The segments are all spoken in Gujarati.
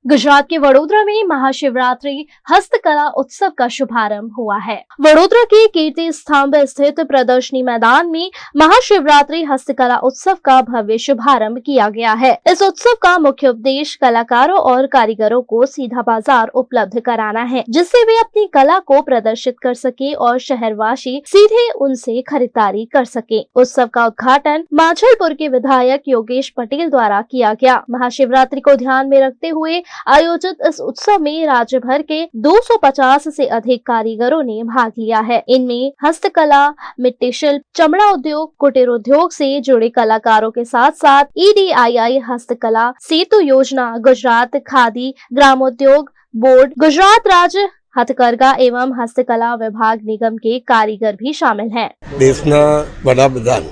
गुजरात के वडोदरा में महाशिवरात्रि हस्तकला उत्सव का शुभारंभ हुआ है। वडोदरा के कीर्ति स्तंभ स्थित प्रदर्शनी मैदान में महाशिवरात्रि हस्तकला उत्सव का भव्य शुभारंभ किया गया है। इस उत्सव का मुख्य उद्देश्य कलाकारों और कारीगरों को सीधा बाजार उपलब्ध कराना है, जिससे वे अपनी कला को प्रदर्शित कर सके और शहरवासी सीधे उनसे खरीदारी कर सके। उत्सव का उद्घाटन माछलपुर के विधायक योगेश पटेल द्वारा किया गया। महाशिवरात्रि को ध्यान में रखते हुए आयोजित इस उत्सव में राज्य भर के 250 से अधिक कारीगरों ने भाग लिया है। इनमें हस्तकला, मिट्टी शिल्प, चमड़ा उद्योग, कुटीर उद्योग से जुड़े कलाकारों के साथ साथ EDII हस्तकला, सेतु योजना, गुजरात खादी ग्रामोद्योग बोर्ड, गुजरात राज्य हथकरघा एवं हस्तकला विभाग निगम के कारीगर भी शामिल हैं। देशना वडाप्रधान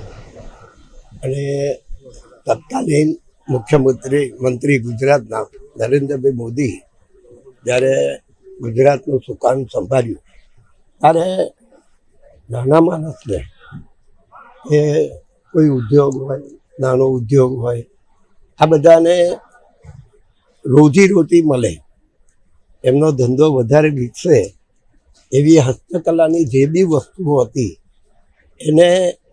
અને તત્કાલીન મુખ્યમંત્રી ગુજરાતના નરેન્દ્રભાઈ મોદી જ્યારે ગુજરાતનું સુકાન સંભાળ્યું ત્યારે નાના માણસને એ કોઈ ઉદ્યોગ હોય, નાનો ઉદ્યોગ હોય, આ બધાને રોજીરોટી મળે, એમનો ધંધો વધારે વિકસે એવી હસ્તકલાની જે બી વસ્તુઓ હતી એને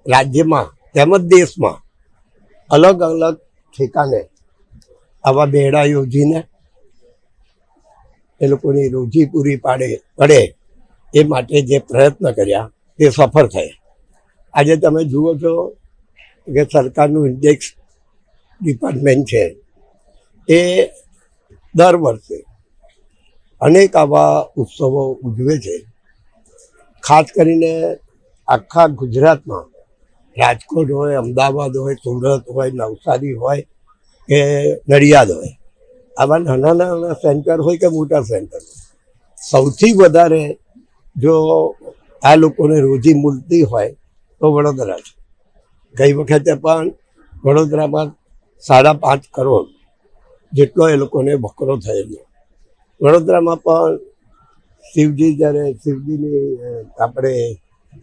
રાજ્યમાં તેમજ દેશમાં અલગ અલગ ઠેકાને આવા બેડા યોજીને એ લોકોની રોજી પૂરી પડે એ માટે જે પ્રયત્ન કર્યા તે સફળ થયા। આજે તમે જુઓ છો કે સરકારનું ઇન્ડેક્સ ડિપાર્ટમેન્ટ છે એ દર વર્ષે અનેક આવા ઉત્સવો ઉજવે છે। ખાસ કરીને આખા ગુજરાતમાં રાજકોટ હોય, અમદાવાદ હોય, સુરત હોય, નવસારી હોય કે નડિયાદ હોય, આવા નાના નાના સેન્ટર હોય કે મોટા સેન્ટર હોય, સૌથી વધારે જો આ લોકોને રોજી મળતી હોય તો વડોદરા છે। ગઈ વખતે પણ વડોદરામાં 5.5 કરોડ જેટલો એ લોકોને બકરો થયેલો। વડોદરામાં પણ શિવજી જ્યારે શિવજીની આપણે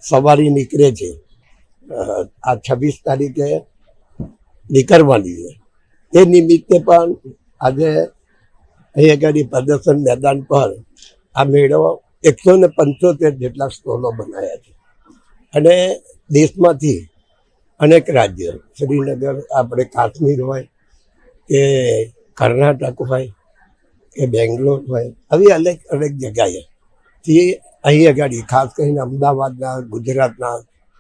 સવારી નીકળે છે, આ 26 તારીખે નીકળવાની છે, એ નિમિત્તે પણ આજે અહીં આગળ પ્રદર્શન મેદાન પર આ મેળો 175 જેટલા સ્ટોલો બનાવ્યા છે અને દેશમાંથી અનેક રાજ્ય, શ્રીનગર, આપણે કાશ્મીર હોય કે કર્ણાટક હોય કે બેંગ્લોર હોય, આવી અનેક જગ્યાએથી અહીં આગળ ખાસ કરીને અમદાવાદના, ગુજરાતના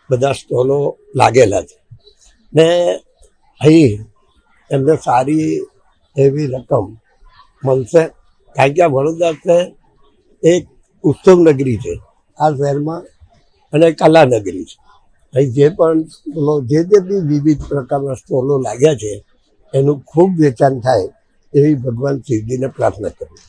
બધા સ્ટોલો લાગેલા છે ને અહીં એમને સારી એવી રકમ મળશે, કારણ કે આ વડોદરા છે એક ઉત્સવ નગરી છે આ શહેરમાં અને કલા નગરી છે। અહીં જે પણ સ્ટોલો જે બી વિવિધ પ્રકારના સ્ટોલો લાગ્યા છે એનું ખૂબ વેચાણ થાય એવી ભગવાન શિવજીને પ્રાર્થના કરું।